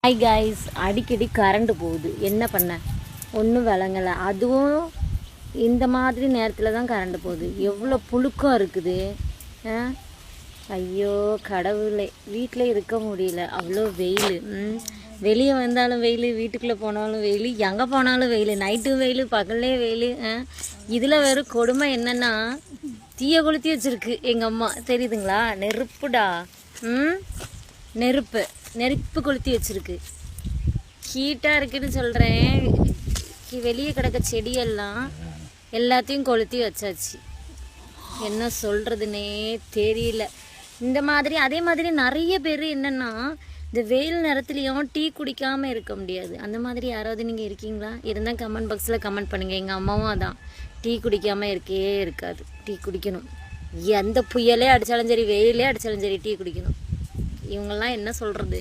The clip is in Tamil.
ஹாய் காய்ஸ், அடிக்கடி கரண்ட் போகுது. என்ன பண்ண ஒன்றும் விளங்கலை. அதுவும் இந்த மாதிரி நேரத்தில் தான் கரண்ட் போகுது. எவ்வளோ புழுக்கம் இருக்குது. ஐயோ கடவுளே, வீட்டில் இருக்க முடியல, அவ்வளோ வெயில். வெளியே வந்தாலும் வெயில், வீட்டுக்குள்ளே போனாலும் வெயில், எங்கே போனாலும் வெயில், நைட்டும் வெயில், பகல்லே வெயில். இதில் வெறும் கொடுமை என்னென்னா, தீயை கொளுத்தி வச்சுருக்கு எங்கள் அம்மா, தெரியுதுங்களா? நெருப்புடா. நெருப்பு கொளுத்தி வச்சுருக்கு. ஹீட்டாக இருக்குன்னு சொல்கிறேன். வெளியே கிடக்க செடியெல்லாம் எல்லாத்தையும் கொளுத்தி வச்சாச்சு. என்ன சொல்கிறதுனே தெரியல. இந்த மாதிரி அதே மாதிரி நிறைய பேர் என்னென்னா, இந்த வெயில் நேரத்துலையும் டீ குடிக்காமல் இருக்க முடியாது. அந்த மாதிரி யாராவது நீங்கள் இருக்கீங்களா? இருந்தால் கமெண்ட் பாக்ஸில் கமெண்ட் பண்ணுங்கள். எங்கள் அம்மாவும் அதான், டீ குடிக்காமல் இருக்கவே இருக்காது. டீ குடிக்கணும். எந்த புயலே அடித்தாலும் சரி, வெயிலே அடித்தாலும் சரி, டீ குடிக்கணும். இவங்கெல்லாம் என்ன சொல்கிறது?